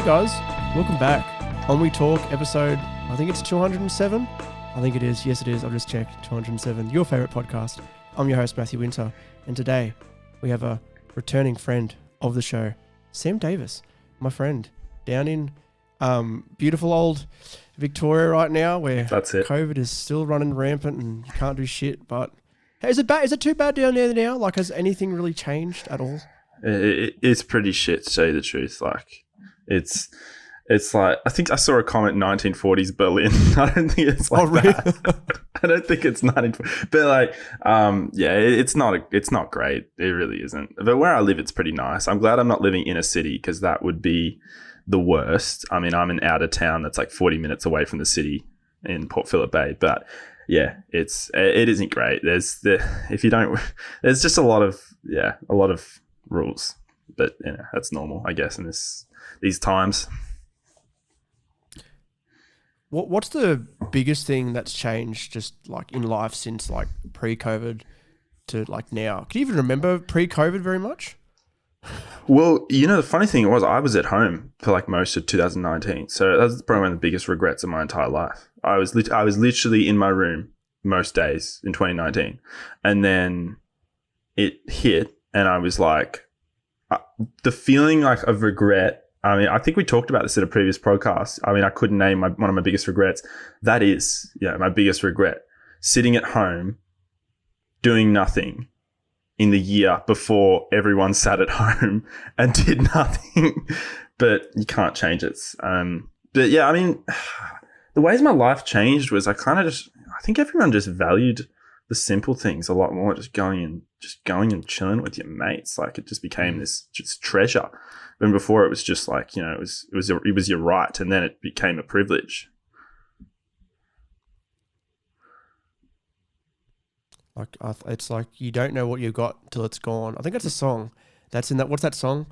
guys, welcome back. Ennui Talk episode, I think it's 207. I think it is. Yes, it is. I've just checked. 207. Your favourite podcast. I'm your host, Matthew Winter. And today we have a returning friend of the show, Sam Davis, my friend, down in beautiful old Victoria right now, where That's it. COVID is still running rampant and you can't do shit. But hey, is it bad? Is it too bad down there now? Like, has anything really changed at all? It's pretty shit, to tell you the truth. Like, it's like, I think I saw a comment 1940s Berlin. I don't think it's like that. I don't think it's 1940s. But like, yeah, it's not great. It really isn't. But where I live, it's pretty nice. I'm glad I'm not living in a city, because that would be the worst. I mean, I'm in out of town that's like 40 minutes away from the city in Port Phillip Bay. But yeah, it isn't great. There's just a lot of rules. But you know, that's normal, I guess, in these times. What's the biggest thing that's changed just like in life since like pre-COVID to like now? Can you even remember pre-COVID very much? Well, you know, the funny thing was I was at home for like most of 2019. So that's probably one of the biggest regrets of my entire life. I was literally in my room most days in 2019. And then it hit and I was like, the feeling like of regret. I mean, I think we talked about this in a previous podcast. I mean, I couldn't name one of my biggest regrets. That is, my biggest regret. Sitting at home, doing nothing in the year before everyone sat at home and did nothing. But you can't change it. But yeah, I mean, the ways my life changed was I think everyone just valued the simple things a lot more. Just going and chilling with your mates. Like, it just became this just treasure. When before it was just like, you know, it was your right, and then it became a privilege. Like, it's like you don't know what you've got till it's gone. I think that's a song that's in that. What's that song?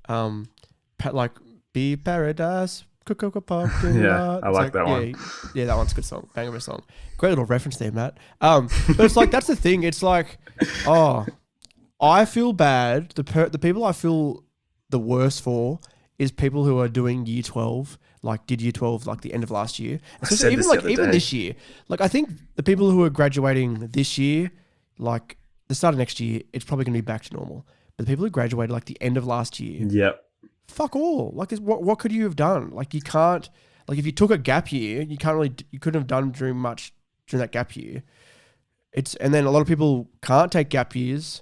Like Be Paradise. Yeah, I like that one. Yeah, that one's a good song. Bang of a song. Great little reference there, Matt. But it's like, that's the thing. It's like, I feel bad. The people I feel the worst for is people who are doing year 12, like did year 12 like the end of last year. So even this year, like I think the people who are graduating this year, like the start of next year, it's probably going to be back to normal. But the people who graduated like the end of last year, yep, fuck all. Like, what could you have done? Like, you can't. Like, if you took a gap year, you couldn't have done during that gap year. And then a lot of people can't take gap years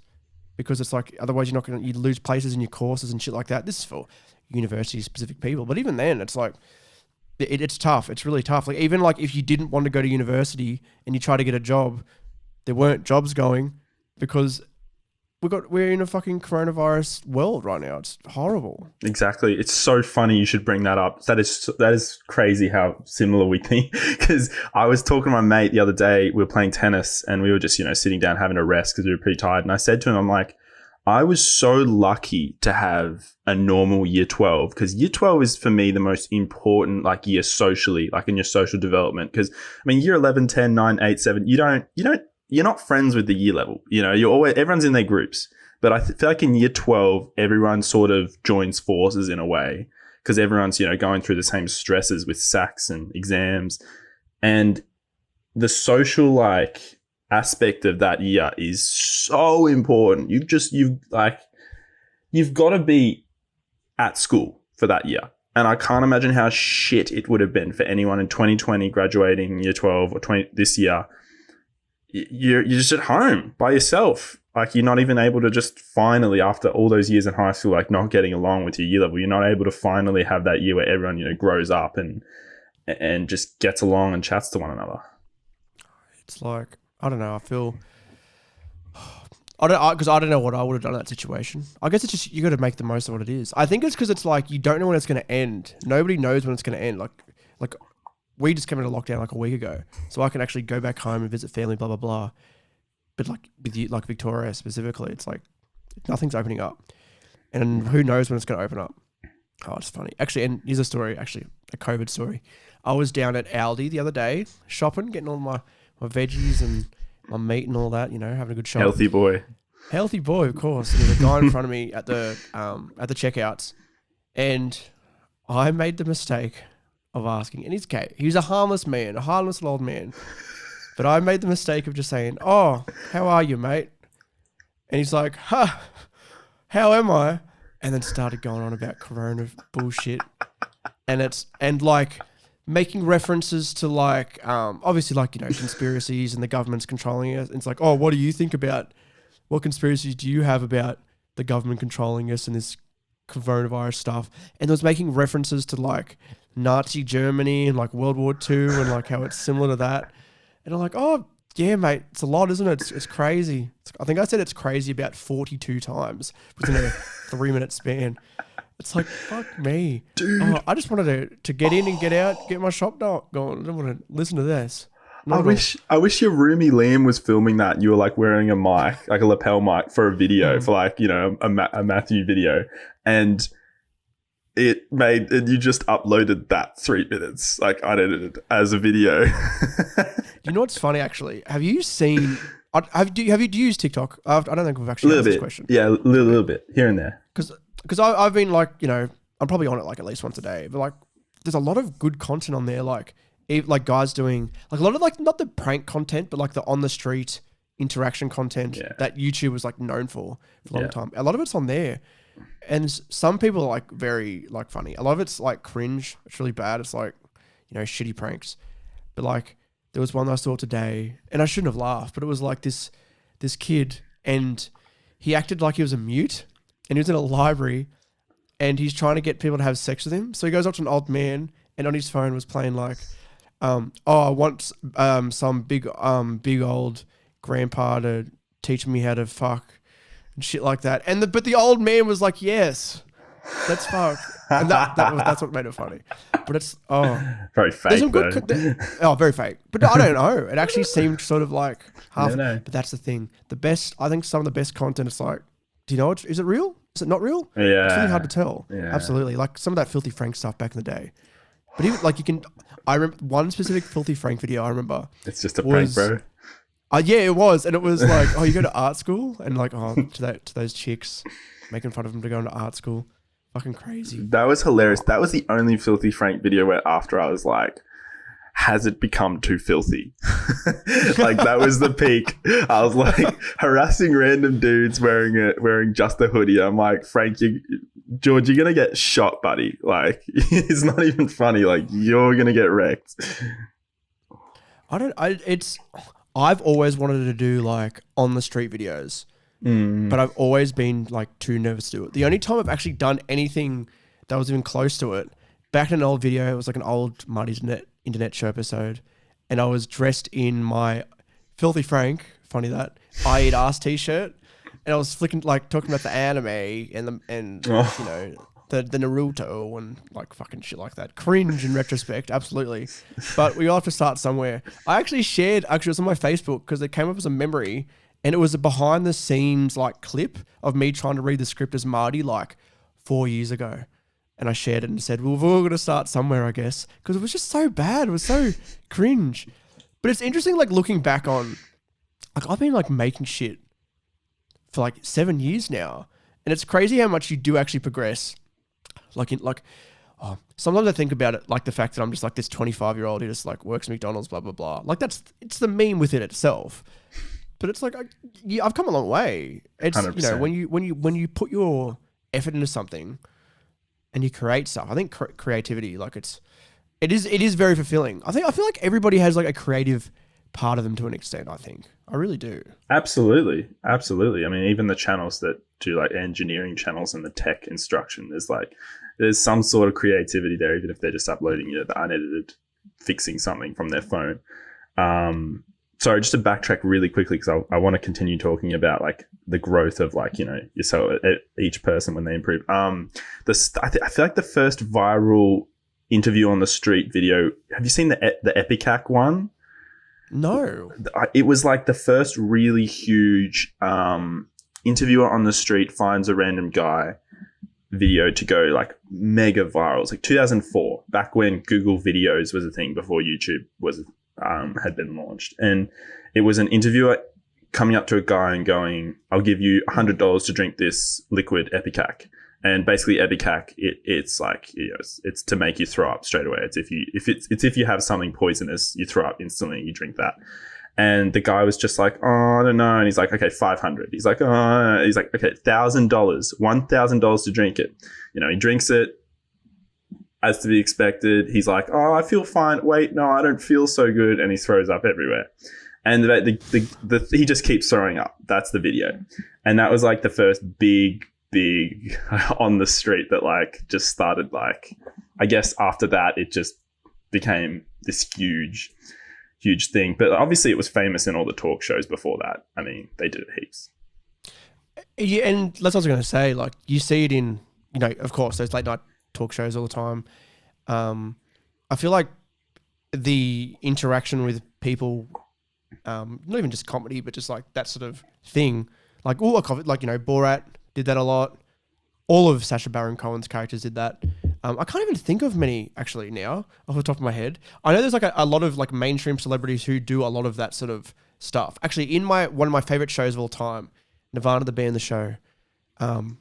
because it's like, otherwise you'd lose places in your courses and shit like that. This is for university specific people. But even then, it's like, it's tough. It's really tough. Like, even like if you didn't want to go to university and you try to get a job, there weren't jobs going because we're in a fucking coronavirus world right now. It's horrible. Exactly. It's so funny you should bring that up. That is crazy how similar we think. Because I was talking to my mate the other day. We were playing tennis and we were just, sitting down having a rest because we were pretty tired. And I said to him, I'm like, I was so lucky to have a normal year 12, because year 12 is for me the most important like year socially, like in your social development. Because I mean, year 11, 10, 9, 8, 7, you're not friends with the year level. Everyone's in their groups. But I feel like in year 12, everyone sort of joins forces in a way because everyone's, going through the same stresses with SACs and exams. And the social like aspect of that year is so important. You've got to be at school for that year. And I can't imagine how shit it would have been for anyone in 2020 graduating year 12 or 20 this year. You're just at home by yourself. Like, you're not even able to just finally, after all those years in high school, like not getting along with your year level, you're not able to finally have that year where everyone, grows up and just gets along and chats to one another. It's like, I don't know. Because I don't know what I would have done in that situation. I guess it's just, you got to make the most of what it is. I think it's because it's like, you don't know when it's going to end. Nobody knows when it's going to end. Like we just came into lockdown like a week ago, so I can actually go back home and visit family, blah, blah, blah. But like with you, like Victoria specifically, it's like nothing's opening up. And who knows when it's going to open up. Oh, it's funny. Actually, and here's a story, a COVID story. I was down at Aldi the other day shopping, getting all my veggies and my meat and all that, having a good shop. Healthy boy, of course. And there's a guy in front of me at the checkouts, and I made the mistake of asking, and he was a harmless man, a harmless old man. But I made the mistake of just saying, "Oh, how are you, mate?" And he's like, "Huh, how am I?" And then started going on about corona bullshit. And like making references to like, obviously like, conspiracies and the government's controlling us. And it's like, "Oh, what do you think about, what conspiracies do you have about the government controlling us and this coronavirus stuff?" And it was making references to like Nazi Germany and like World War II and like how it's similar to that. And I'm like, "Oh, yeah, mate, it's a lot, isn't it? It's crazy." I think I said it's crazy about 42 times within a 3-minute span. It's like, fuck me. Dude. Oh, I just wanted to get in and get out, get my shop going. I don't want to listen to this. I wish your roomie Liam was filming that. You were like wearing a mic, like a lapel mic for a video, for like, a Matthew video. And you just uploaded that 3 minutes, like unedited as a video. You know what's funny, actually? Have you seen, do you use TikTok? I don't think we've actually asked this question. Yeah, a little bit here and there. Because I've been like, I'm probably on it like at least once a day, but like there's a lot of good content on there. Like guys doing like a lot of like, not the prank content, but like the on the street interaction content that YouTube was like known for a long time. A lot of it's on there. And some people are like very like funny. A lot of it's like cringe. It's really bad. It's like, shitty pranks. But like there was one that I saw today and I shouldn't have laughed, but it was like this kid and he acted like he was a mute and he was in a library and he's trying to get people to have sex with him. So he goes up to an old man and on his phone was playing like, "Oh, I want some big old grandpa to teach me how to fuck," and shit like that. But the old man was like, "Yes, let's fuck." And that's what made it funny. But it's very fake though. Very fake. But I don't know. It actually seemed sort of like half. No. But that's the thing. I think some of the best content is like, do you know is it real? Is it not real? Yeah. It's really hard to tell. Yeah. Absolutely. Like some of that Filthy Frank stuff back in the day. But even like I remember one specific Filthy Frank video I remember. It's just a prank, bro. Yeah, it was. And it was like, "Oh, you go to art school?" And like, to those chicks making fun of them to go into art school. Fucking crazy. That was hilarious. That was the only Filthy Frank video where after I was like, has it become too filthy? Like that was the peak. I was like harassing random dudes wearing just a hoodie. I'm like, "Frank, George, you're gonna get shot, buddy. Like it's not even funny. Like you're gonna get wrecked." I've always wanted to do like on the street videos, but I've always been like too nervous to do it. The only time I've actually done anything that was even close to it, back in an old video, it was like an old Marty's Internet Show episode, and I was dressed in my Filthy Frank, funny that, I Eat Ass t-shirt, and I was talking about the anime and the Naruto and like fucking shit like that. Cringe in retrospect, absolutely. But we all have to start somewhere. I actually it was on my Facebook because it came up as a memory and it was a behind the scenes like clip of me trying to read the script as Marty like 4 years ago. And I shared it and said, "Well, we've all got to start somewhere, I guess." Because it was just so bad. It was so cringe. But it's interesting like looking back on, like I've been like making shit for like 7 years now. And it's crazy how much you do actually progress. Sometimes I think about it like the fact that I'm just like this 25-year-old who just like works at McDonald's, blah, blah, blah. Like it's the meme within itself. But it's like, I've come a long way. It's, 100%. When you put your effort into something and you create stuff, I think creativity, like it is very fulfilling. I feel like everybody has like a creative part of them to an extent, I think. I really do. Absolutely. I mean, even the channels that do like engineering channels and the tech instruction, there's some sort of creativity there, even if they're just uploading the unedited, fixing something from their phone. Sorry, just to backtrack really quickly, because I want to continue talking about like the growth of like, yourself, each person when they improve. I feel like the first viral interview on the street video, have you seen the Epicac one? No. It was like the first really huge interviewer on the street finds a random guy video to go like mega viral. It's like 2004, back when Google Videos was a thing before YouTube had been launched. And it was an interviewer coming up to a guy and going, "I'll give you $100 to drink this liquid Epicac." And basically Epicac, it's like, it's to make you throw up straight away. It's if you have something poisonous, you throw up instantly, you drink that. And the guy was just like, oh, I don't know. And he's like, okay, 500. He's like, oh, he's like, okay, $1,000, $1,000 to drink it. He drinks it, as to be expected. He's like, oh, I feel fine. Wait, no, I don't feel so good. And he throws up everywhere. And he just keeps throwing up. That's the video. And that was like the first big on the street that like just started, like, I guess after that, it just became this huge thing. But obviously it was famous in all the talk shows before that. I mean, they did it heaps. Yeah, and that's what I was going to say. Like, you see it in, of course, those late night talk shows all the time. I feel like the interaction with people, not even just comedy, but just like that sort of thing, like Borat did that a lot. All of Sacha Baron Cohen's characters did that. I can't even think of many actually now off the top of my head. I know there's like a lot of like mainstream celebrities who do a lot of that sort of stuff. Actually, in one of my favorite shows of all time, Nirvana the band, the show, it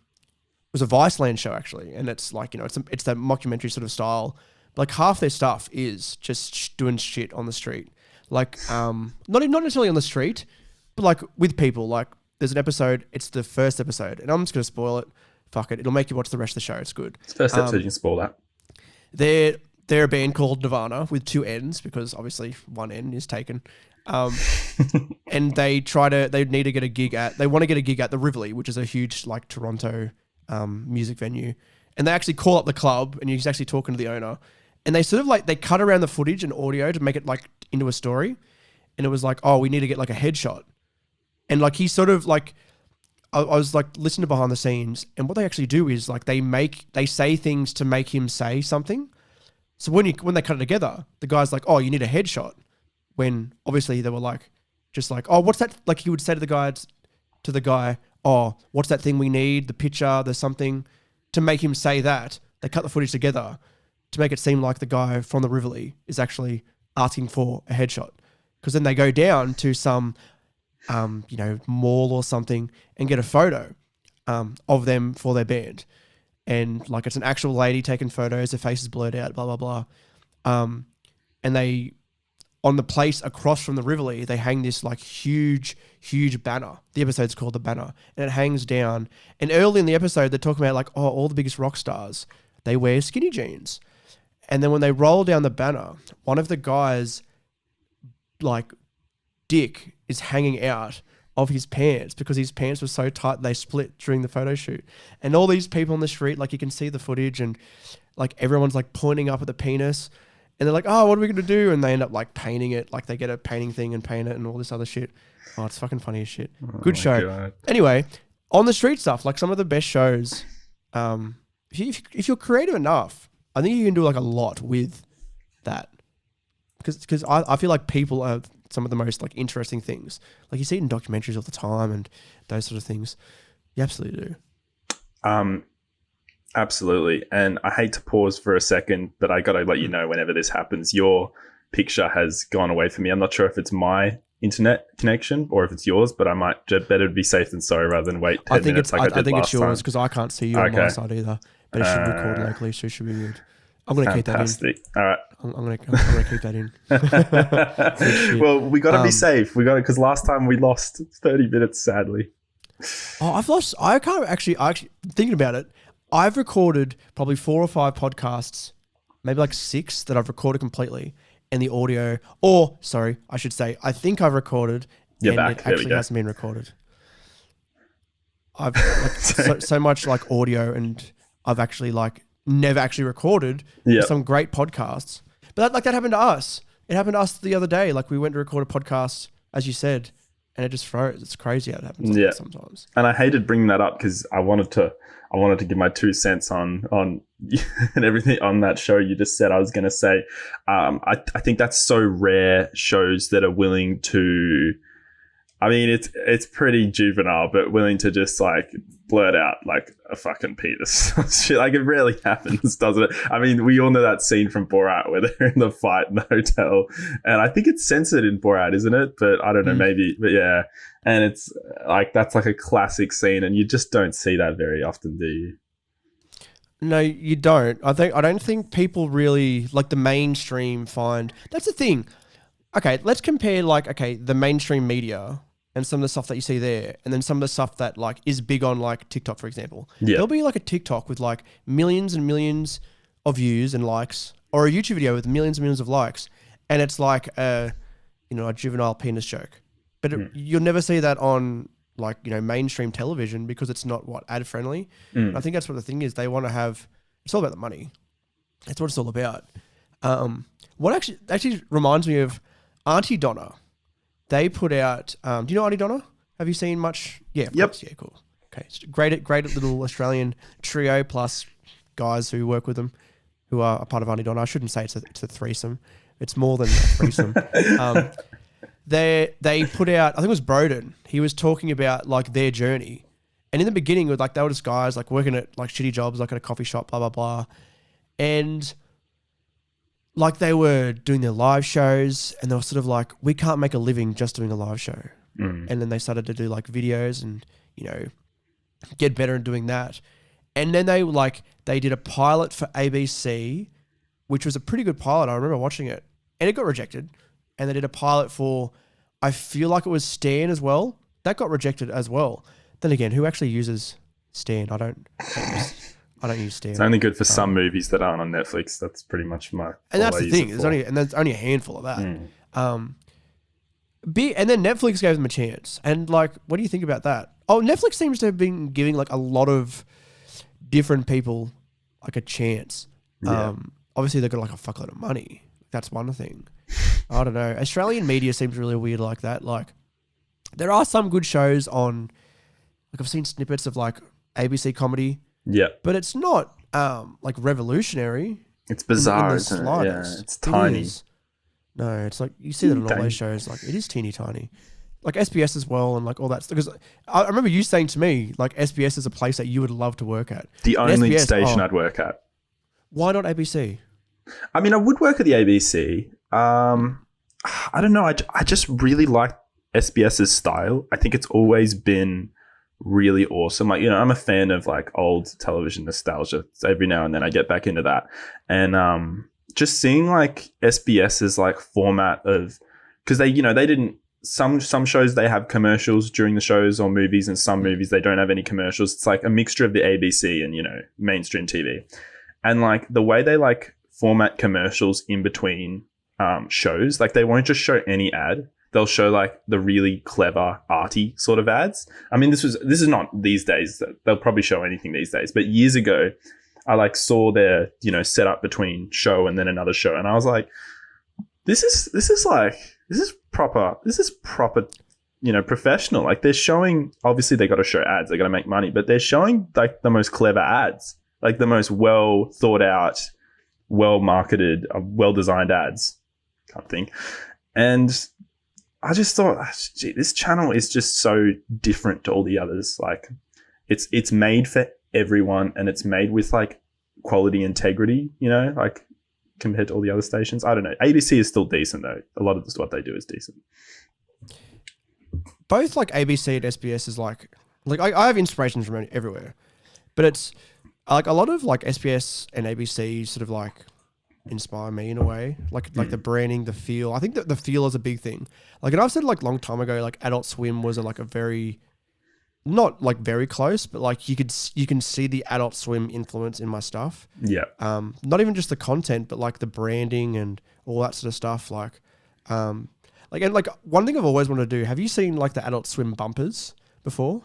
was a Viceland show actually, and it's like, it's that mockumentary sort of style. But like half their stuff is just doing shit on the street, like not necessarily on the street, but like with people. Like there's an episode, it's the first episode, and I'm just gonna spoil it. Fuck it, it'll make you watch the rest of the show. It's good. It's the first episode, you can spoil that. They're a band called Nirvana with 2 N's because obviously 1 N is taken. And they need to get a gig they want to get a gig at the Rivoli, which is a huge like Toronto music venue. And they actually call up the club, and he's actually talking to the owner, and they sort of like, they cut around the footage and audio to make it like into a story. And it was like, oh, we need to get like a headshot. And like, he sort of like, I was like listening to behind the scenes, and what they actually do is like, they say things to make him say something. So when they cut it together, the guy's like, oh, you need a headshot. When obviously they were like, just like, oh, what's that? Like he would say to the guy, oh, what's that thing we need? The picture, there's something, to make him say that. They cut the footage together to make it seem like the guy from the Rivoli is actually asking for a headshot. Because then they go down to some, mall or something and get a photo of them for their band. And like, it's an actual lady taking photos, her face is blurred out, blah, blah, blah. And they, on the place across from the Rivoli, they hang this like huge banner. The episode's called The Banner, and it hangs down. And early in the episode, they're talking about like, oh, all the biggest rock stars, they wear skinny jeans. And then when they roll down the banner, one of the guys, like, dick is hanging out of his pants because his pants were so tight they split during the photo shoot. And all these people on the street, like, you can see the footage, and like everyone's like pointing up at the penis, and they're like, oh, what are we going to do? And they end up like painting it. Like they get a painting thing and paint it and all this other shit. Oh, it's fucking funny as shit. Good show. God. Anyway, on the street stuff, like some of the best shows, if you're creative enough, I think you can do like a lot with that. Because I feel like people are some of the most like interesting things. Like you see it in documentaries all the time and those sort of things. You absolutely do. Absolutely. And I hate to pause for a second, but I got to let you know whenever this happens, your picture has gone away from me. I'm not sure if it's my internet connection or if it's yours, but I might better be safe than sorry rather than wait 10 minutes I think it's yours because I can't see you on my side either. But it should record locally, so it should be good. I'm going to keep that in. All right. I'm going to keep that in. Well, we got to be safe. We got to, because last time we lost 30 minutes, sadly. Oh, I actually thinking about it, I've recorded probably 4 or 5 podcasts, maybe like 6 that I've recorded completely, and the audio, I think I've recorded You're and back. it actually hasn't been recorded. I've like so much like audio, and I've actually like never actually recorded some great podcasts. But that happened to us. It happened to us the other day. Like we went to record a podcast, as you said, and it just froze. It's crazy how it happens sometimes. And I hated bringing that up because I wanted to give my 2 cents on and everything on that show you just said. I was going to say, I think that's so rare, shows that are willing to, I mean, it's pretty juvenile, but willing to just like blurt out like a fucking penis. Shit, like it rarely happens, doesn't it? I mean, we all know that scene from Borat where they're in the fight in the hotel, and I think it's censored in Borat, isn't it? But I don't know, maybe, but yeah. And it's like, that's like a classic scene, and you just don't see that very often, do you? No, you don't. I don't think people really like the mainstream find. That's the thing. Okay, let's compare the mainstream media and some of the stuff that you see there, and then some of the stuff that like is big on like TikTok, for example. Yeah. There'll be like a TikTok with like millions and millions of views and likes, or a YouTube video with millions and millions of likes, and it's like a juvenile penis joke. But you'll never see that on mainstream television because it's not ad friendly. I think that's what the thing is. They want to have. It's all about the money. That's what it's all about. What actually reminds me of Aunty Donna. They put out. Do you know Aunty Donna? Have you seen much? Yeah. Of course. Yeah. Cool. Okay. It's great little Australian trio plus guys who work with them, who are a part of Aunty Donna. I shouldn't say it's a threesome. It's more than a threesome. They put out, I think it was Broden. He was talking about like their journey, and in the beginning, it was like they were just guys like working at like shitty jobs, like at a coffee shop, blah blah blah, and like they were doing their live shows, and they were sort of like, we can't make a living just doing a live show, and then they started to do like videos and get better at doing that, and then they did a pilot for ABC, which was a pretty good pilot. I remember watching it, and it got rejected. And they did a pilot for, I feel like it was Stan as well. That got rejected as well. Then again, who actually uses Stan? I don't use Stan. It's only good for some movies that aren't on Netflix. That's pretty much my. And that's the thing. There's only a handful of that. And then Netflix gave them a chance. And like, what do you think about that? Oh, Netflix seems to have been giving like a lot of different people like a chance. Yeah. Obviously, they've got like a fuckload of money. That's one thing. I don't know. Australian media seems really weird like that. Like, there are some good shows on, like I've seen snippets of like ABC comedy. Yeah. But it's not like revolutionary. It's bizarre, isn't it? Yeah, it's tiny. No, it's like, you see that on all those shows. Like, it is teeny tiny. Like SBS as well and like all that. Because I remember you saying to me, like SBS is a place that you would love to work at. The only SBS, station I'd work at. Why not ABC? I mean, I would work at the ABC. I don't know. I just really like SBS's style. I think it's always been really awesome. Like, I'm a fan of like old television nostalgia. So every now and then I get back into that. And just seeing like SBS's like format of, because they didn't, some shows they have commercials during the shows or movies, and some movies they don't have any commercials. It's like a mixture of the ABC and, mainstream TV. And like the way they like format commercials in between shows, like they won't just show any ad. They'll show like the really clever arty sort of ads. I mean, this is not these days. They'll probably show anything these days. But years ago, I like saw their, setup between show and then another show. And I was like, this is proper, professional. Like they're showing, obviously they got to show ads. They got to make money, but they're showing like the most clever ads, like the most well thought out, well marketed, well designed ads. Can't think. And I just thought, gee, this channel is just so different to all the others. Like it's made for everyone, and it's made with like quality integrity, like compared to all the other stations. I don't know. ABC is still decent though. A lot of what they do is decent. Both like ABC and SBS is like I have inspirations from everywhere, but it's like a lot of like SBS and ABC sort of like inspire me in a way, like the branding, the feel. I think that the feel is a big thing. Like, and I've said like long time ago, like Adult Swim was a very, not like very close, but like you can see the Adult Swim influence in my stuff. Yeah. Not even just the content, but like the branding and all that sort of stuff. Like one thing I've always wanted to do. Have you seen like the Adult Swim bumpers before?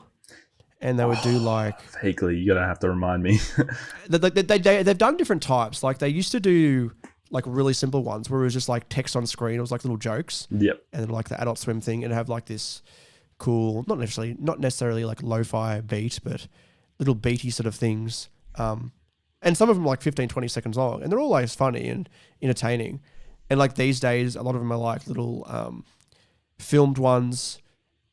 And they would do like vaguely. You're gonna have to remind me. They've done different types. Like they used to do like really simple ones where it was just like text on screen. It was like little jokes. Yep. And then like the Adult Swim thing, and have like this cool, not necessarily like lo-fi beat, but little beaty sort of things. And some of them like 15, 20 seconds long, and they're always funny and entertaining. And like these days, a lot of them are like little filmed ones.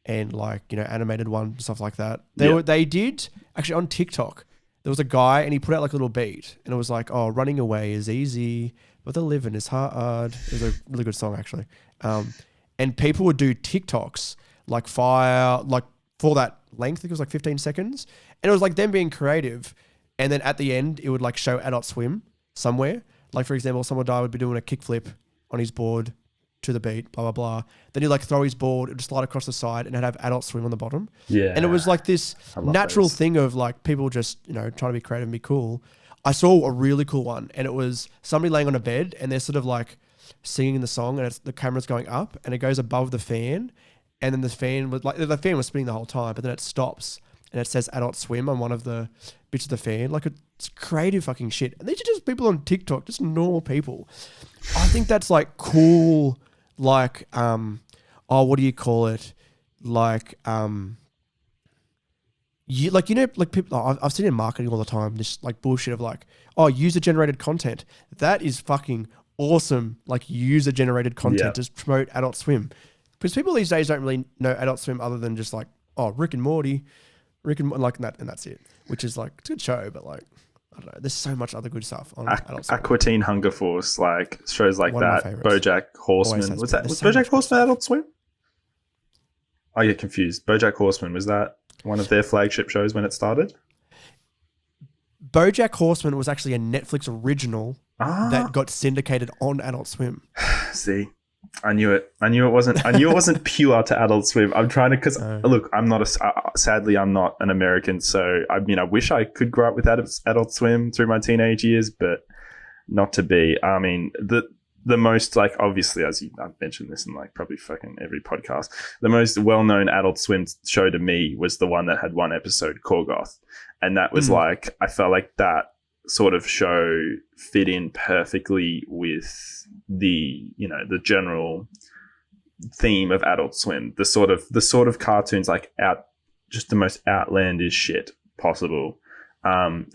And like, animated one, stuff like that. They did actually on TikTok. There was a guy and he put out like a little beat, and it was like, "Oh, running away is easy, but the living is hard." It was a really good song actually. And people would do TikToks like for that length. I think it was like 15 seconds, and it was like them being creative. and then at the end it would like show Adult Swim somewhere. Like for example, someone would be doing a kickflip on his board to the beat, blah blah blah. Then he'd like throw his board, it'd just slide across the side, and it'd have Adult Swim on the bottom. Yeah. And it was like this natural thing of like people just, you know, trying to be creative and be cool. I saw a really cool one, and it was somebody laying on a bed, and they're sort of like singing the song, and the camera's going up, and it goes above the fan, and then the fan was spinning the whole time, but then it stops, and it says Adult Swim on one of the bits of the fan. Like it's creative fucking shit. And these are just people on TikTok, just normal people. I think that's like cool. Like, what do you call it? Like, people, I've seen in marketing all the time, this like bullshit of like, user generated content. That is fucking awesome. Like user generated content to promote Adult Swim. Because people these days don't really know Adult Swim other than just like, Rick and Morty, like that, and that's it. Which is like, it's a good show, but like, I don't know. There's so much other good stuff on Adult Swim. Aqua Teen Hunger Force, like shows like that. BoJack Horseman. Was BoJack Horseman Adult Swim? I get confused. BoJack Horseman, was that one of their flagship shows when it started? BoJack Horseman was actually a Netflix original that got syndicated on Adult Swim. See, I knew it. I knew it wasn't pure to Adult Swim. I'm trying to, because look, I'm not sadly, I'm not an American. So I mean, I wish I could grow up with Adult Swim through my teenage years, but not to be. I mean, the most, like, obviously, I've mentioned this in like probably fucking every podcast, the most well-known Adult Swim show to me was the one that had one episode, Korgoth. And that was like, I felt like that sort of show fit in perfectly with the, you know, the general theme of Adult Swim, the sort of cartoons, like just the most outlandish shit possible. And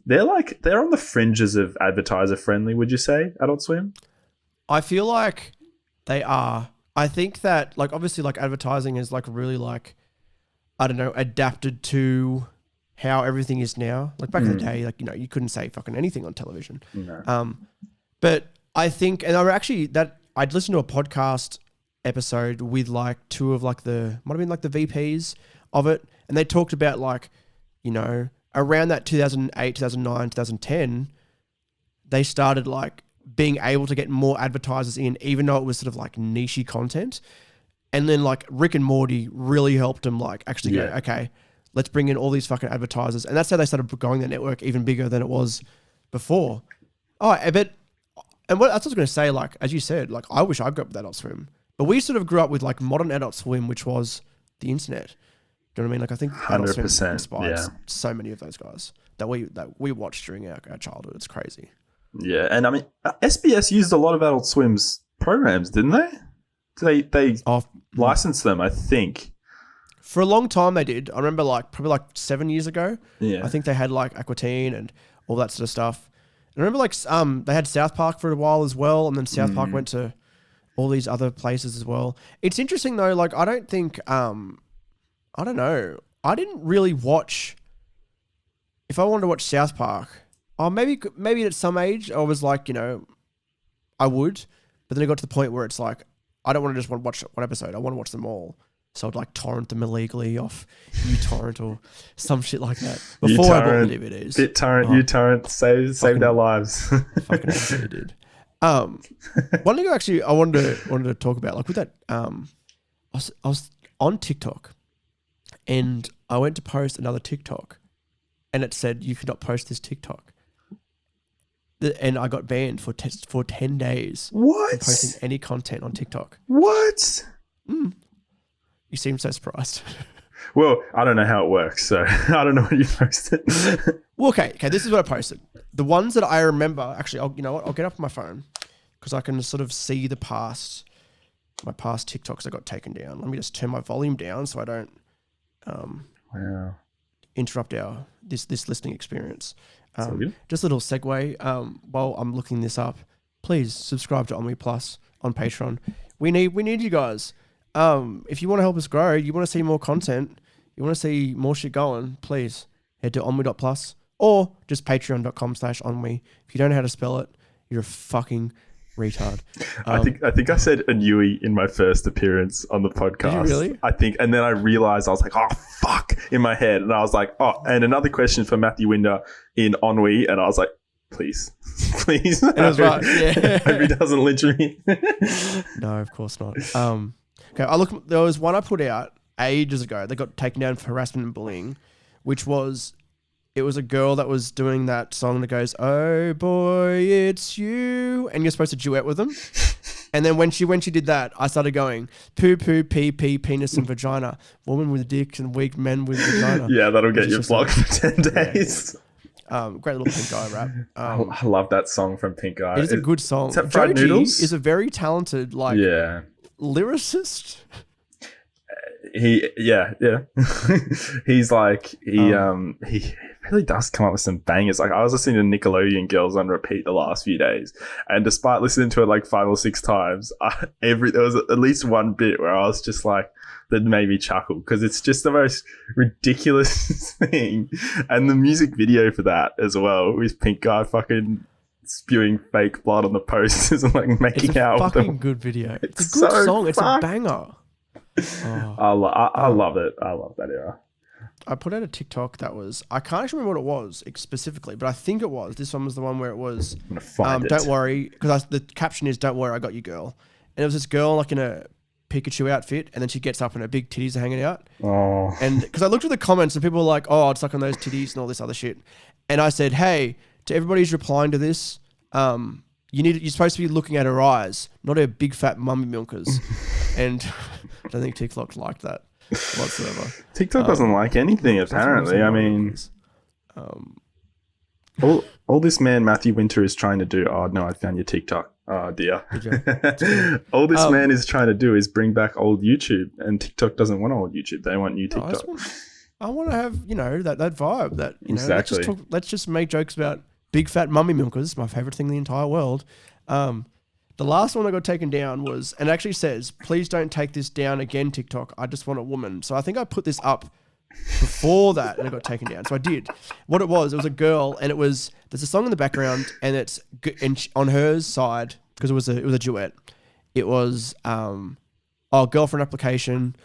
they're on the fringes of advertiser friendly, would you say, Adult Swim? I feel like they are. I think that, like, obviously, like, advertising is, like, really, like, I don't know, adapted to how everything is now. Like, back in the day, like, you know, you couldn't say fucking anything on television. No. But I think, and I'd listened to a podcast episode with, like, two of, like, might have been, like, the VPs of it, and they talked about, like, you know, around that 2008, 2009, 2010, they started, like, being able to get more advertisers in, even though it was sort of like niche content. And then like Rick and Morty really helped them like actually go, okay, let's bring in all these fucking advertisers. And that's how they started growing their network even bigger than it was before. That's what I was going to say, like, as you said, like, I wish I grew up with Adult Swim, but we sort of grew up with like modern Adult Swim, which was the internet. Do you know what I mean? Like, I think 100%, inspired so many of those guys that we watched during our childhood. It's crazy. Yeah, and I mean, SBS used a lot of Adult Swim's programs, didn't they? They licensed them, I think. For a long time they did. I remember like probably like 7 years ago. Yeah. I think they had like Aqua Teen and all that sort of stuff. And I remember like they had South Park for a while as well, and then South Park went to all these other places as well. It's interesting though, like I don't think I don't know. I didn't really watch, if I wanted to watch South Park, maybe at some age I was like, you know, I would, but then it got to the point where it's like, I don't want to just watch one episode. I want to watch them all. So I'd like torrent them illegally off uTorrent or some shit like that. Before I bought the DVDs. BitTorrent, uTorrent saved our lives. Fucking absolutely did. One thing actually I wanted to talk about, like with that, I was on TikTok and I went to post another TikTok and it said, you cannot post this TikTok. And I got banned for 10 days. What? From posting any content on TikTok. What? You seem so surprised. Well, I don't know how it works, so I don't know what you posted. Well, okay, this is what I posted. The ones that I remember, actually, you know what? I'll get up my phone because I can sort of see my past TikToks that got taken down. Let me just turn my volume down so I don't interrupt this listening experience. Just a little segue. While I'm looking this up, please subscribe to Ennui Plus on Patreon. We need you guys. If you want to help us grow, you want to see more content, you want to see more shit going, please head to ennui.plus or just patreon.com/ennui. If you don't know how to spell it, you're a fucking retard. I think I said Ennui in my first appearance on the podcast. Did you really? I think, and then I realized I was like, oh fuck, in my head, and I was like, oh, and another question for Matthew Winder in Ennui, and I was like, please. And I was right. Yeah. Hope he doesn't lynch me. No, of course not. Okay, there was one I put out ages ago that got taken down for harassment and bullying, which was. It was a girl that was doing that song that goes, "Oh boy, it's you," and you're supposed to duet with them. And then when she did that, I started going, "Poo poo pee pee penis and vagina, woman with dicks and weak men with vagina." Yeah, that'll get you blocked for 10 days. Great little Pink Eye rap. I love that song from Pink Eye. It is a good song. Is that Fried Noodles? Is a very talented lyricist. He's like he really does come up with some bangers. Like I was listening to Nickelodeon Girls on repeat the last few days, and despite listening to it like 5 or 6 times, there was at least one bit where I was just like, that made me chuckle because it's just the most ridiculous thing, and the music video for that as well with Pink Guy fucking spewing fake blood on the posters and like making out. It's a fucking with good video. It's a so good song. fun. It's a banger. I love it. I love that era. I put out a TikTok that was, I can't actually remember what it was specifically, but I think it was. This one was the one where it was, I'm gonna find it. Don't worry, because the caption is, "Don't worry, I got you, girl." And it was this girl like in a Pikachu outfit, and then she gets up and her big titties are hanging out. Oh. And because I looked at the comments and people were like, "Oh, I'd suck on those titties" and all this other shit. And I said, "Hey, to everybody who's replying to this, you're supposed to be looking at her eyes, not her big fat mummy milkers." And I don't think TikTok liked that whatsoever. TikTok doesn't like anything, apparently. I mean, all this man Matthew Winter is trying to do. Oh no, I found your TikTok. Oh dear. All this man is trying to do is bring back old YouTube, and TikTok doesn't want old YouTube. They want new TikTok. I want to have that vibe. That exactly. Let's just make jokes about big fat mummy milkers. My favorite thing in the entire world. The last one that got taken down was, and it actually says, "Please don't take this down again, TikTok. I just want a woman." So I think I put this up before that and it got taken down. So I did. What it was a girl, and there's a song in the background, and it's on her side, because it was a duet. It was, girlfriend application.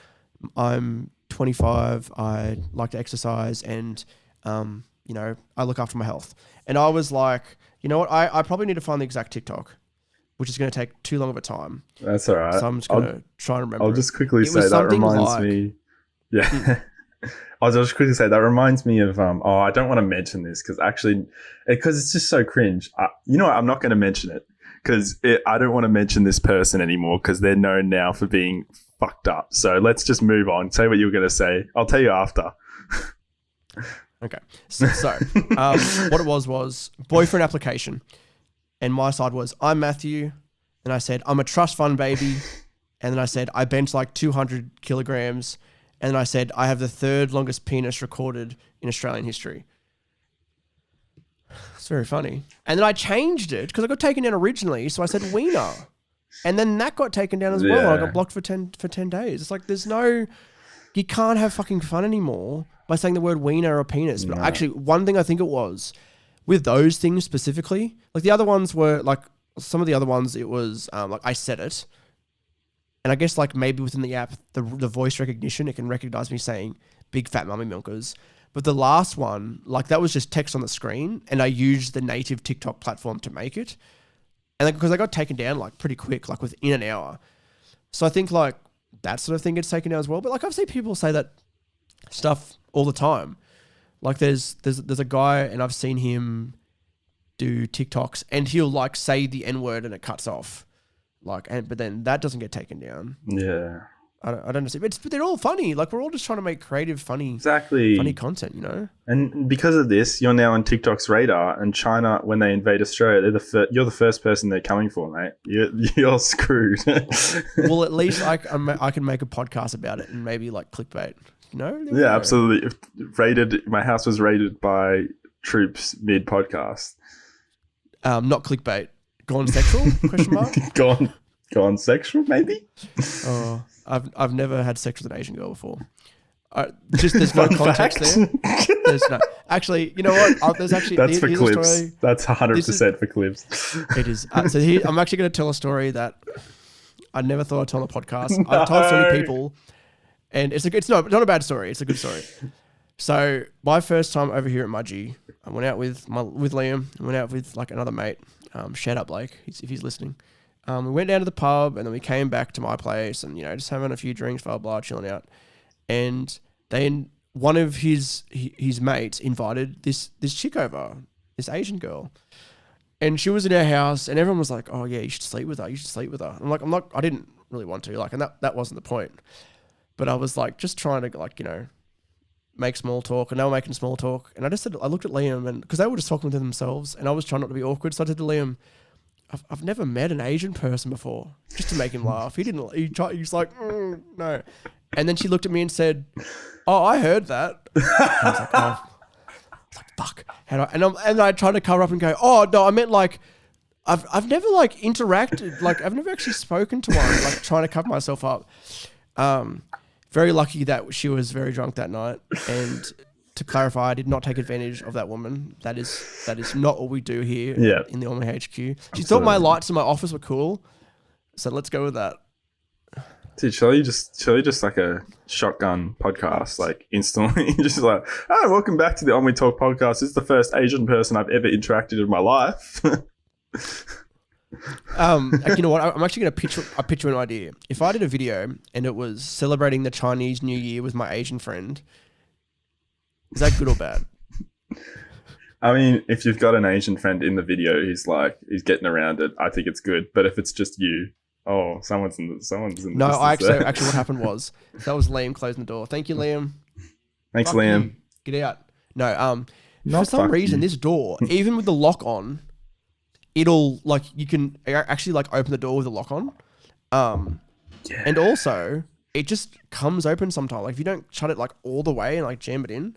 I'm 25. I like to exercise, and I look after my health. And I was like, you know what? I probably need to find the exact TikTok, which is going to take too long of a time. That's all right. So I'm just going to try and remember. I'll just quickly say that reminds me. Yeah. I'll just quickly say that reminds me of, I don't want to mention this because it's just so cringe. You know what? I'm not going to mention it because I don't want to mention this person anymore because they're known now for being fucked up. So let's just move on. Say what you were going to say. I'll tell you after. Okay. So what it was boyfriend application. And my side was, "I'm Matthew." And I said, "I'm a trust fund baby." And then I said, "I bench like 200 kilograms." And then I said, "I have the 3rd longest penis recorded in Australian history." It's very funny. And then I changed it because I got taken down originally. So I said wiener. And then that got taken down as well. And I got blocked for 10 days. It's like you can't have fucking fun anymore by saying the word wiener or penis. But actually, one thing I think it was, with those things specifically, like the other ones were like, some of the other ones, it was like I said it. And I guess like maybe within the app, the voice recognition, it can recognize me saying big fat mummy milkers. But the last one, like that was just text on the screen, and I used the native TikTok platform to make it. And because I got taken down like pretty quick, like within an hour. So I think like that sort of thing gets taken down as well. But like I've seen people say that stuff all the time. Like there's a guy, and I've seen him do TikToks, and he'll like say the N-word and it cuts off. But then that doesn't get taken down. Yeah. I don't understand. But they're all funny. Like we're all just trying to make creative, funny content, you know? And because of this, you're now on TikTok's radar, and China, when they invade Australia, you're the first person they're coming for, mate. You're screwed. Well, at least I can make a podcast about it and maybe like clickbait, you know? Yeah, absolutely. My house was raided by troops mid-podcast. Not clickbait. Gone sexual? Question mark. Gone sexual? Maybe. Oh, I've never had sex with an Asian girl before. There's no context there. There's no. Actually, you know what? There's actually That's for here's a clips. story. That's 100% for clips. It is. So I'm actually going to tell a story that I never thought I'd tell on the podcast. I've told so many people, and it's not a bad story. It's a good story. So my first time over here at Mudgee, I went out with Liam. I went out with like another mate. Shout out Blake if he's listening. We went down to the pub and then we came back to my place and just having a few drinks, blah blah, chilling out. And then one of his mates invited this chick over, this Asian girl. And she was in our house and everyone was like, oh yeah, you should sleep with her. You should sleep with her. I'm like, I didn't really want to, like, and that wasn't the point. But I was like, just trying to like, make small talk, and they were making small talk. And I looked at Liam, and because they were just talking to themselves and I was trying not to be awkward. So I said to Liam, I've never met an Asian person before, just to make him laugh. He's like, no. And then she looked at me and said, oh, I heard that. I was like, oh. Fuck. And I tried to cover up and go, oh no, I meant like I've never like interacted, like I've never actually spoken to one, like trying to cover myself up. Very lucky that she was very drunk that night. And to clarify, I did not take advantage of that woman. That is not what we do here in the Omni HQ. She thought my lights in my office were cool, so let's go with that. Dude, shall you just like a shotgun podcast, like instantly, just like, oh, welcome back to the Omni Talk podcast. This is the first Asian person I've ever interacted in my life. You know what? I'm actually going to pitch you an idea. If I did a video and it was celebrating the Chinese New Year with my Asian friend, is that good or bad? I mean, if you've got an Asian friend in the video who's getting around it, I think it's good. But if it's just you, oh, someone's in the No, actually what happened was that was Liam closing the door. Thank you, Liam. Thanks, Fuck Liam. you. Get out. No, for some reason, this door, even with the lock on, it'll like you can actually like open the door with the lock on. And also it just comes open sometimes. Like if you don't shut it like all the way and like jam it in,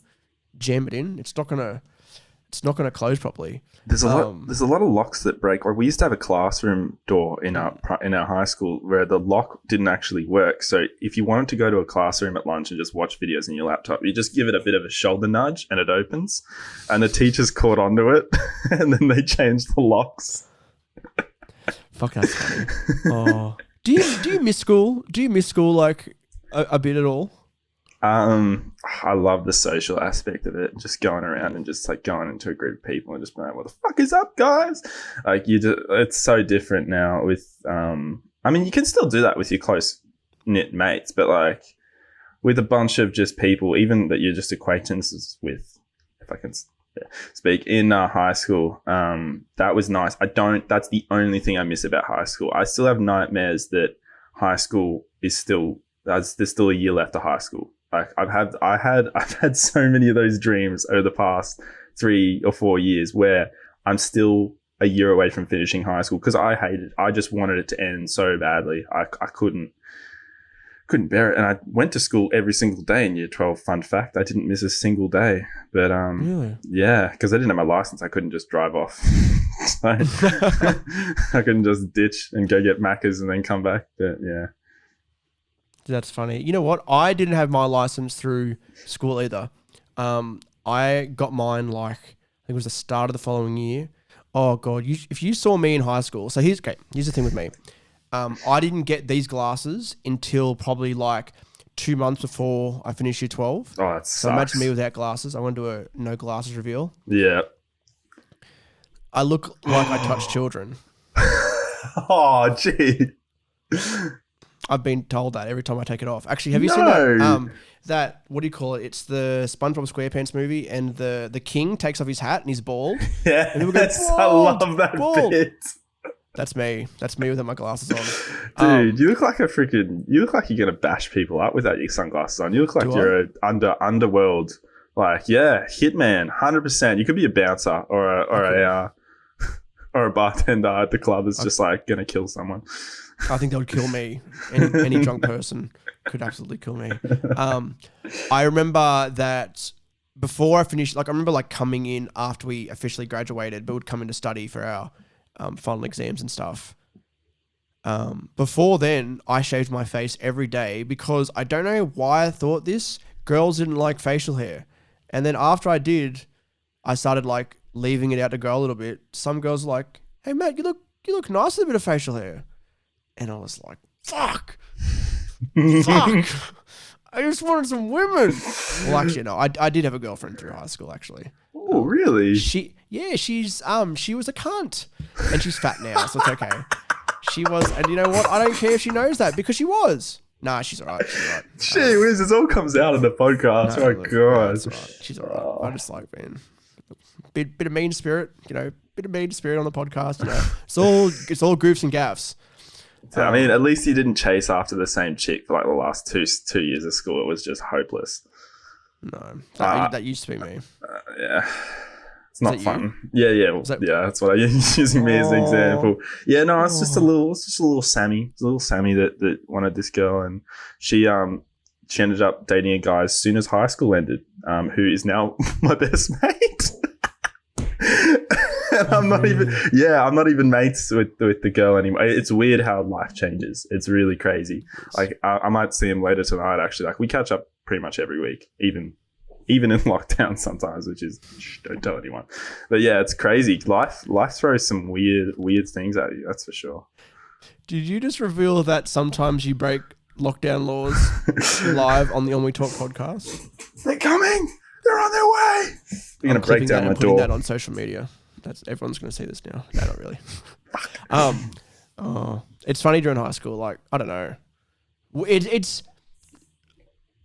it's not gonna close properly. There's a lot of locks that break. Like we used to have a classroom door in our high school where the lock didn't actually work. So if you wanted to go to a classroom at lunch and just watch videos on your laptop, you just give it a bit of a shoulder nudge and it opens. And the teachers caught onto it, and then they changed the locks. Fuck, that's funny. Oh, do you miss school? Do you miss school like a bit at all? I love the social aspect of it. Just going around and just like going into a group of people and just being like, what the fuck is up, guys? Like it's so different now with, I mean, you can still do that with your close knit mates, but like with a bunch of just people, even that you're just acquaintances with, if I can speak, in high school, that was nice. That's the only thing I miss about high school. I still have nightmares that high school is there's still a year left of high school. Like I've had so many of those dreams over the past 3 or 4 years where I'm still a year away from finishing high school because I just wanted it to end so badly. I couldn't bear it. And I went to school every single day in year 12. Fun fact, I didn't miss a single day. But really? Yeah, because I didn't have my license. I couldn't just drive off. So I couldn't just ditch and go get Macca's and then come back. But yeah. That's funny. You know what? I didn't have my license through school either. I got mine like, I think it was the start of the following year. Oh God, if you saw me in high school, so here's the thing with me. I didn't get these glasses until probably like 2 months before I finished year 12. Oh, that sucks. So imagine me without glasses. I went to a no glasses reveal. Yeah. I look like I touch children. Oh, gee. I've been told that every time I take it off. Actually, have you seen that, what do you call it? It's the SpongeBob SquarePants movie and the king takes off his hat and he's bald. Yeah, and go, I love that bit. That's me. That's me without my glasses on. Dude, you look like you're going to bash people up without your sunglasses on. You look like you're an underworld, like, yeah, hitman, 100%. You could be a bouncer or a bartender at the club that's just like going to kill someone. I think that would kill me. Any drunk person could absolutely kill me. I remember that before I finished, like I remember like coming in after we officially graduated, but would come in to study for our final exams and stuff. Before then, I shaved my face every day because I don't know why I thought this. Girls didn't like facial hair. And then after I did, I started like leaving it out to go a little bit. Some girls were like, "Hey Matt, you look nice with a bit of facial hair," and I was like, "Fuck, fuck." I just wanted some women. Well, actually, no. I did have a girlfriend through high school, actually. Oh, really? She was a cunt, and she's fat now, so it's okay. She was, and you know what? I don't care if she knows that because she was. Nah, she's alright. She's alright. Gee whiz, this all comes out in the podcast. No, Oh my god. That's right. She's alright. I just like being bit of mean spirit, bit of mean spirit on the podcast. It's all goofs and gaffs. I mean, at least you didn't chase after the same chick for like the last two years of school. It was just hopeless. No, that used to be me. Yeah, it's not fun. You? Yeah. That's what I use using me as an example. Yeah, no, it's just a little Sammy. It's a little Sammy that wanted this girl, and she ended up dating a guy as soon as high school ended, who is now my best mate. And I'm not even mates with the girl anymore. It's weird how life changes. It's really crazy. Like I might see him later tonight. Actually, like we catch up pretty much every week, even in lockdown sometimes, which is don't tell anyone. But yeah, it's crazy. Life throws some weird things at you. That's for sure. Did you just reveal that sometimes you break lockdown laws live on the On We Talk podcast? They're coming. They're on their way. You're going to break down my door. Putting that on social media. Everyone's going to see this now. No, not really. It's funny during high school. Like, I don't know.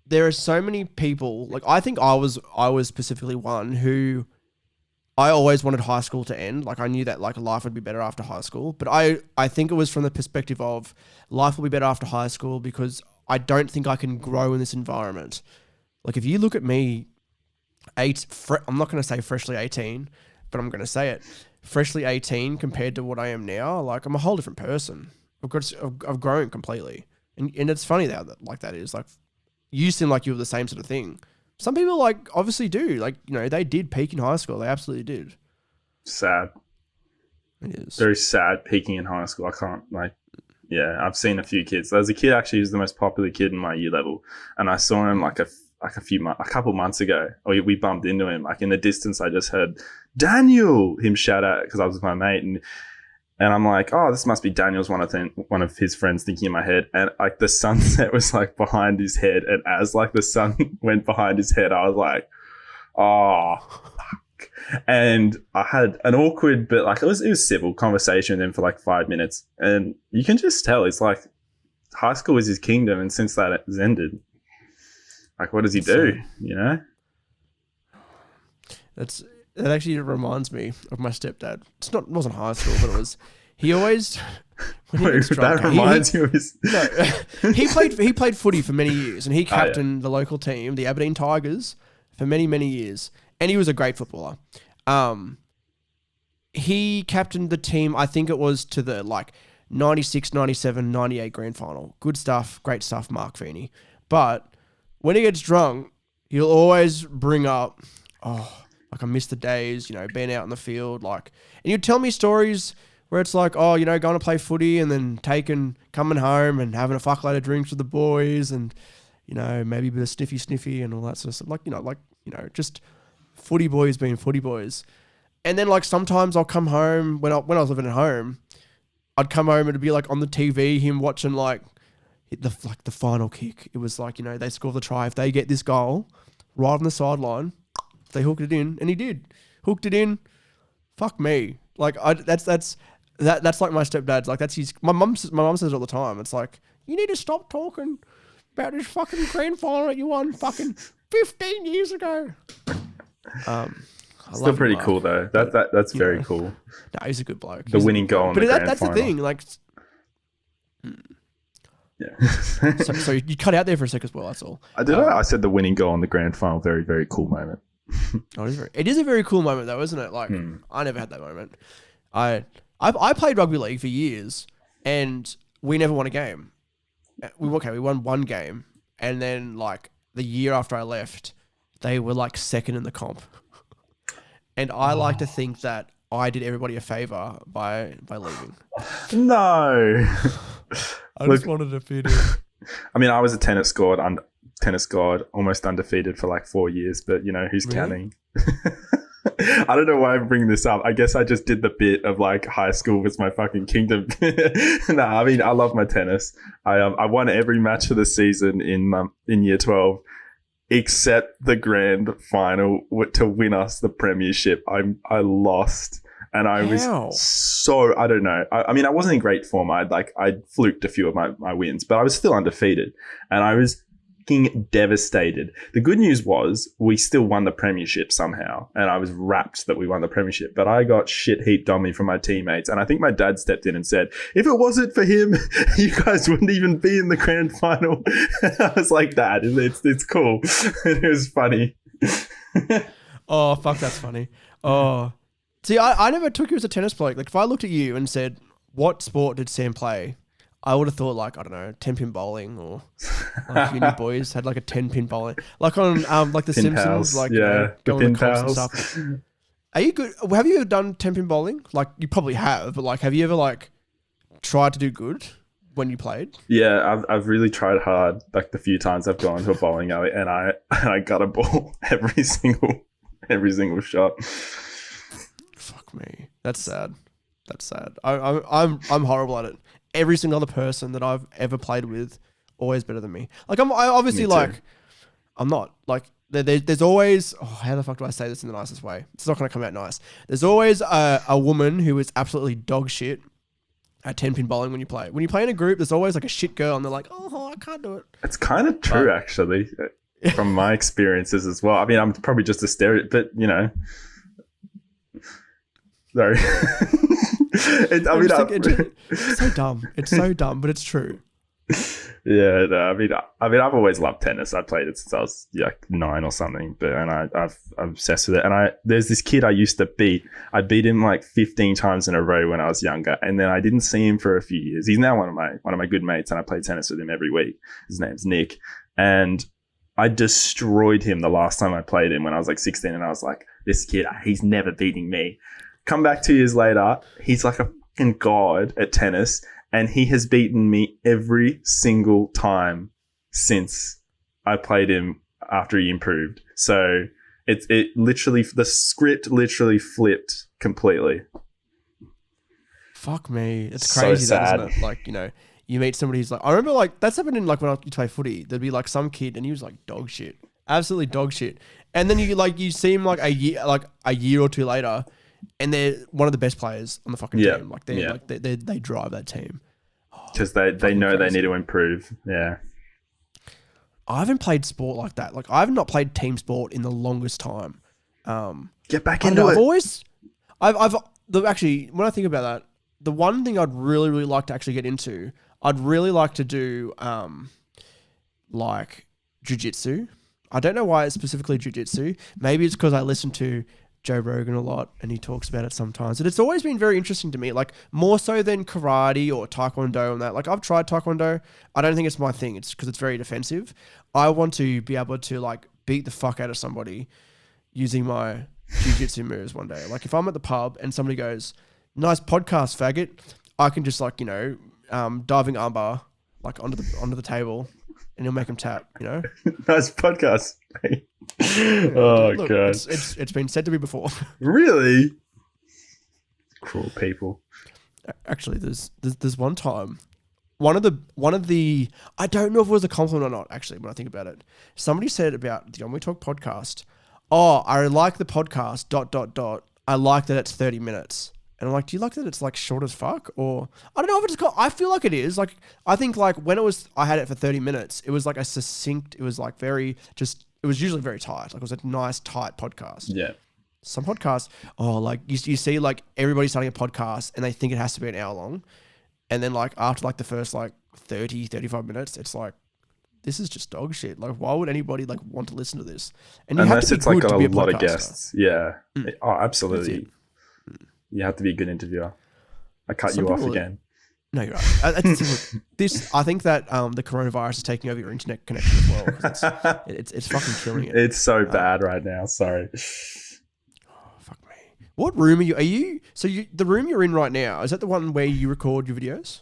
There are so many people. Like, I think I was specifically one who I always wanted high school to end. Like, I knew that like life would be better after high school. But I think it was from the perspective of life will be better after high school because I don't think I can grow in this environment. Like, if you look at me, I'm not going to say freshly 18, but I'm going to say it. Freshly 18 compared to what I am now, like I'm a whole different person. I've grown completely. And it's funny that is. Like, you seem like you were the same sort of thing. Some people like obviously do. Like, they did peak in high school. They absolutely did. Sad. It is. Very sad peaking in high school. I can't I've seen a few kids. There's a kid actually who's the most popular kid in my year level. And I saw him a couple months ago. We bumped into him. Like in the distance, I just heard Daniel him shout out because I was with my mate, and I'm like, oh, this must be Daniel's one of his friends thinking in my head. And like the sunset was like behind his head, and as like the sun went behind his head, I was like, oh, fuck. And I had an awkward, but like it was civil conversation with him for like 5 minutes, and you can just tell it's like high school is his kingdom, and since that has ended. Like, what does he do? That actually reminds me of my stepdad. It wasn't high school, but it was. He always. That reminds you of his. No, he played footy for many years, and he captained the local team, the Aberdeen Tigers, for many years, and he was a great footballer. He captained the team. I think it was to the 96, 97, 98 grand final. Good stuff, great stuff, Mark Feeney. But when he gets drunk, he'll always bring up, I miss the days, being out in the field, and you'd tell me stories where it's like, going to play footy and then coming home and having a fuckload of drinks with the boys and, maybe a bit of sniffy and all that sort of stuff. Just footy boys being footy boys. And then sometimes I'll come home when I was living at home, I'd come home and it'd be on the TV, him watching the final kick. It was they score the try. If they get this goal right on the sideline, they hooked it in, and he did. Hooked it in. Fuck me. That's like my stepdad's. That's his. My mum says it all the time. It's you need to stop talking about this fucking grand final that you won fucking 15 years ago. Still pretty cool though. That's very cool. No, he's a good bloke. The winning goal in the grand that's final. That's the thing. Yeah. so you cut out there for a sec as well. That's all. I said the winning goal in the grand final. Very, very cool moment. It is a very cool moment though, isn't it? I never had that moment. I played rugby league for years, and we never won a game. We won one game, and then the year after I left, they were second in the comp. And I like to think that I did everybody a favor by leaving. No. I just wanted to fit in. I mean, I was a tennis god, almost undefeated for 4 years, but who's really? counting? I don't know why I'm bringing this up. I guess I just did the bit of like high school was my fucking kingdom. I mean, I love my tennis. I won every match of the season in year 12, except the grand final to win us the premiership. I lost. And I was so, I don't know. I mean, I wasn't in great form. I'd fluked a few of my wins, but I was still undefeated. And I was fucking devastated. The good news was we still won the premiership somehow. And I was rapt that we won the premiership. But I got shit heaped on me from my teammates. And I think my dad stepped in and said, if it wasn't for him, you guys wouldn't even be in the grand final. I was like, Dad, it's cool. It was funny. Oh, fuck, that's funny. Oh. See, I never took you as a tennis bloke. Like, if I looked at you and said, what sport did Sam play? I would have thought, like, I don't know, 10-pin bowling, or like uni boys had like a 10-pin bowling. Like on like the Pin Simpsons, pals. like, yeah, going to the clubs and pals. stuff. Are you good? Have you ever done 10-pin bowling? Like, you probably have, but like, have you ever like tried to do good when you played? Yeah, I've really tried hard. Like the few times I've gone to a bowling alley and I got a ball every single shot. Fuck me. That's sad. That's sad. I'm horrible at it. Every single other person that I've ever played with, always better than me. Like I obviously like, I'm not like there's always. Oh, how the fuck do I say this in the nicest way? It's not going to come out nice. There's always a woman who is absolutely dog shit at 10-pin bowling when you play. When you play in a group, there's always like a shit girl, and they're like, oh, I can't do it. It's kind of true, actually, from my experiences as well. I mean, I'm probably just a stereotype, but you know. Sorry. It's so dumb. It's so dumb, but it's true. Yeah, no, I mean, I've always loved tennis. I played it since I was like 9 or something, I'm obsessed with it. And there's this kid I used to beat. I beat him like 15 times in a row when I was younger, and then I didn't see him for a few years. He's now one of my good mates, and I play tennis with him every week. His name's Nick, and I destroyed him the last time I played him when I was like 16, and I was like, this kid, he's never beating me. Come back 2 years later, he's like a fucking god at tennis, and he has beaten me every single time since I played him after he improved. So it literally, the script literally flipped completely. Fuck me. It's crazy, so sad. That, isn't it? Like, you know, you meet somebody who's like, I remember like, that's happened in like when I used to play footy. There'd be like some kid and he was like dog shit. Absolutely dog shit. And then you see him like a year or two later, and they're one of the best players on the fucking team. Like they drive that team because they know they need to improve. Yeah, I haven't played sport like that. Like I have not played team sport in the longest time. Get back into it. Actually, when I think about that, the one thing I'd really really like to actually get into, I'd really like to do like jiu-jitsu. I don't know why it's specifically jiu-jitsu. Maybe it's because I listen to Joe Rogan a lot and he talks about it sometimes. But it's always been very interesting to me, like more so than karate or taekwondo and that. Like I've tried taekwondo. I don't think it's my thing. It's because it's very defensive. I want to be able to like beat the fuck out of somebody using my jiu-jitsu moves one day. Like if I'm at the pub and somebody goes, nice podcast, faggot, I can just like, you know, diving armbar like onto the table and he'll make him tap, you know? Nice podcast. Oh, look, God. It's been said to me before. Really? Cruel people. Actually, there's one time, one of the I don't know if it was a compliment or not, actually, when I think about it. Somebody said about the On We Talk podcast, oh, I like the podcast, ... I like that it's 30 minutes. And I'm like, do you like that it's like short as fuck? Or I don't know if it's got, I feel like it is. Like, I think like when I had it for 30 minutes, it was like a succinct, it was like very just, it was usually very tight. Like it was a nice tight podcast. Yeah. Some podcasts, like you see like everybody starting a podcast and they think it has to be an hour long. And then like after like the first like 30, 35 minutes, it's like, this is just dog shit. Like why would anybody like want to listen to this? And you unless have to be it's like good a to be a lot of podcaster. guests. Yeah. Oh, absolutely. You have to be a good interviewer. I cut you off again. No, you're right. I think that the coronavirus is taking over your internet connection as well. 'Cause it's fucking killing it. It's so bad right now. Sorry. Oh, fuck me. What room are you? So the room you're in right now, is that the one where you record your videos?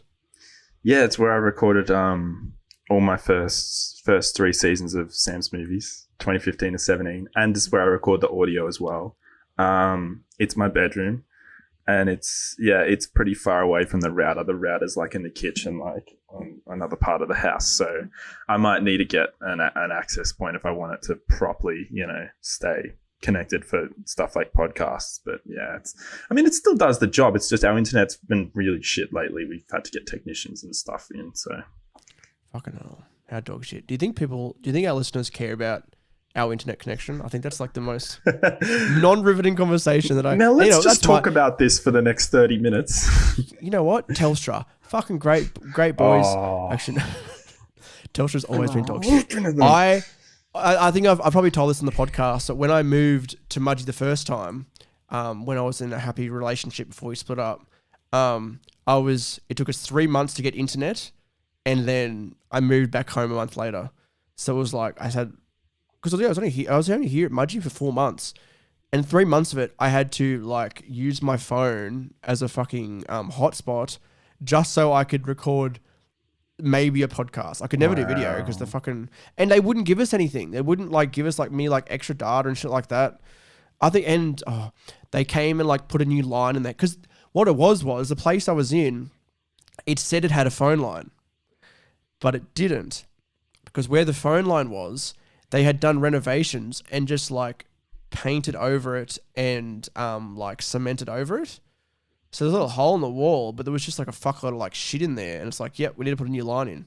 Yeah, it's where I recorded all my first 3 seasons of Sam's movies, 2015 to 17, and it's where I record the audio as well. It's my bedroom, and it's pretty far away from the router. The router's like in the kitchen, like on another part of the house. So I might need to get an access point if I want it to properly, stay connected for stuff like podcasts. But yeah, it still does the job. It's just our internet's been really shit lately. We've had to get technicians and stuff in. So fucking hell, how dog shit. Do you think our listeners care about our internet connection? I think that's like the most non-riveting conversation that I... Now let's just talk about this for the next 30 minutes. You know what? Telstra. Fucking great boys. Oh. Actually, Telstra's always been dog shit. I think I've probably told this in the podcast that when I moved to Mudgee the first time, when I was in a happy relationship before we split up, it took us 3 months to get internet, and then I moved back home a month later. So it was like I had... Because I was only here at Mudgee for 4 months, and 3 months of it, I had to like use my phone as a fucking hotspot just so I could record maybe a podcast. I could never do video because and they wouldn't give us anything. They wouldn't like give us like extra data and shit like that. I think, they came and like put a new line in there because what it was the place I was in, it said it had a phone line, but it didn't, because where the phone line was, they had done renovations and just like painted over it and like cemented over it. So there's a little hole in the wall, but there was just like a fuckload of like shit in there. And it's like, yep, we need to put a new line in.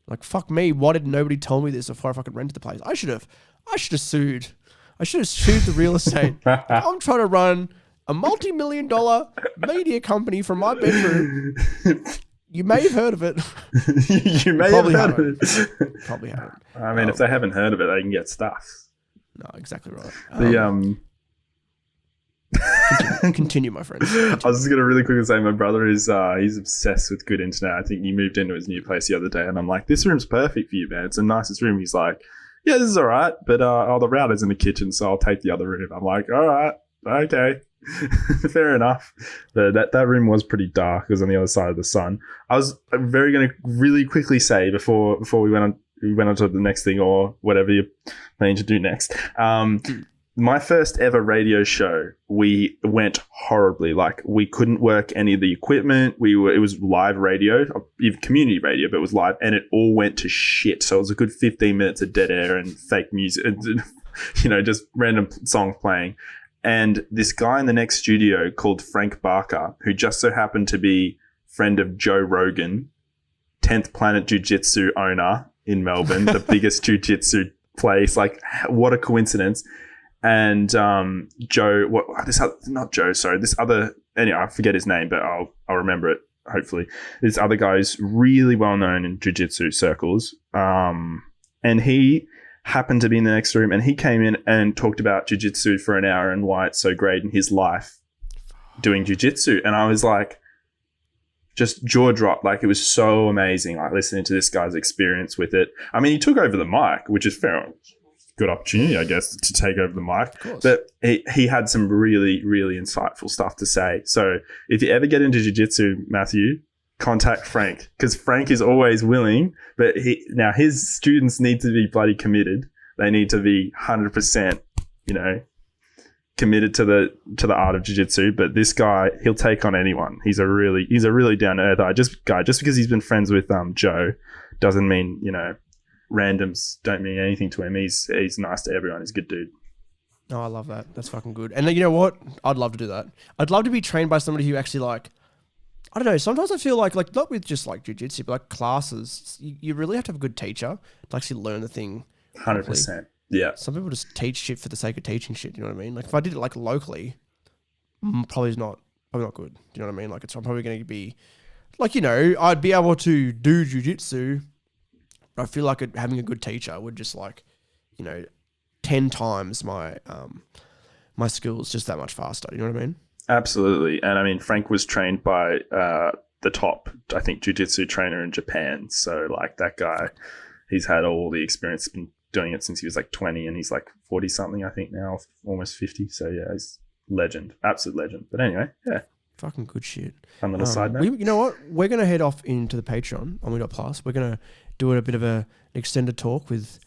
Like, fuck me. Why did nobody tell me this before I fucking rented the place? I should have sued. I should have sued the real estate. I'm trying to run a multi-million-dollar media company from my bedroom. You may have heard of it. You may have heard of it. Probably haven't. I mean, if they haven't heard of it, they can get stuff. No, exactly right. Continue, my friend. Continue. I was just going to really quickly say my brother is he's obsessed with good internet. I think he moved into his new place the other day, and I'm like, this room's perfect for you, man. It's the nicest room. He's like, yeah, this is all right, but the router's in the kitchen, so I'll take the other room. I'm like, all right, okay. Fair enough. But that room was pretty dark. It was on the other side of the sun. I was very going to really quickly say before we went on to the next thing or whatever you're planning to do next. My first ever radio show, we went horribly. Like, we couldn't work any of the equipment. It was live radio, even community radio, but it was live, and it all went to shit. So it was a good 15 minutes of dead air and fake music, just random songs playing. And this guy in the next studio called Frank Barker, who just so happened to be friend of Joe Rogan, 10th Planet Jiu-Jitsu owner in Melbourne, the biggest jiu-jitsu place. Like, what a coincidence. And Joe, this other, anyway, I forget his name, but I'll remember it, hopefully. This other guy is really well known in jiu-jitsu circles. And he happened to be in the next room, and he came in and talked about jiu-jitsu for an hour and why it's so great in his life doing jiu-jitsu. And I was like, just jaw dropped. Like, it was so amazing, like listening to this guy's experience with it. I mean, he took over the mic, which is fair. Good opportunity, I guess, to take over the mic. But he had some really, really insightful stuff to say. So if you ever get into jiu-jitsu, Matthew, contact Frank, because Frank is always willing. But now his students need to be bloody committed. They need to be 100%, committed to the art of jiu-jitsu. But this guy, he'll take on anyone. He's a really down to earth guy. Just because he's been friends with Joe doesn't mean randoms don't mean anything to him. He's nice to everyone. He's a good dude. Oh, I love that. That's fucking good. And you know what? I'd love to do that. I'd love to be trained by somebody who actually I don't know. Sometimes I feel like not with just like jiu-jitsu, but like classes, you really have to have a good teacher to actually learn the thing. 100%. Yeah. Some people just teach shit for the sake of teaching shit. You know what I mean? Like, if I did it like locally, probably not good. Do you know what I mean? Like, I'm probably going to be like, I'd be able to do jiu-jitsu. I feel like having a good teacher would just 10 times my my skills just that much faster. You know what I mean? Absolutely. And I mean, Frank was trained by the top, I think, jiu-jitsu trainer in Japan. So like, that guy, he's had all the experience, been doing it since he was like 20, and he's like 40 something, I think now, almost 50. So yeah, he's legend, absolute legend. But anyway, yeah. Fucking good shit. Fun little side note. You know what? We're going to head off into the Patreon on We.Plus. We're going to do a bit of an extended talk with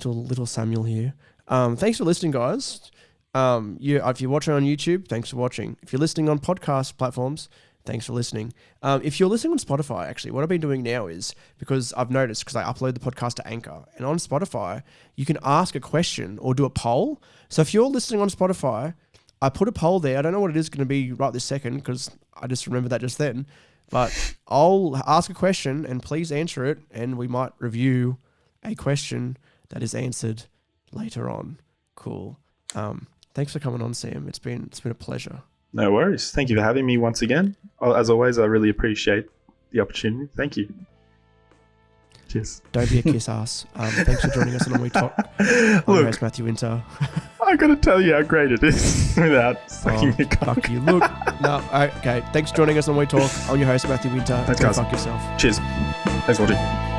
little Samuel here. Thanks for listening, guys. If you're watching on YouTube, thanks for watching. If you're listening on podcast platforms, thanks for listening. If you're listening on Spotify, actually, what I've been doing now is, because I've noticed, because I upload the podcast to Anchor, and on Spotify, you can ask a question or do a poll. So if you're listening on Spotify, I put a poll there. I don't know what it is going to be right this second, because I just remembered that just then. But I'll ask a question and please answer it, and we might review a question that is answered later on. Cool. Thanks for coming on, Sam. It's been a pleasure. No worries. Thank you for having me once again. As always, I really appreciate the opportunity. Thank you. Cheers. Don't be a kiss ass. Thanks for joining us on We Talk. I'm your host, Matthew Winter. I gotta tell you how great it is without sucking your cock. Fuck you. Look. No. Okay. Thanks for joining us on We Talk. I'm your host, Matthew Winter. Thanks, Go guys. fuck yourself. Cheers. Thanks for watching.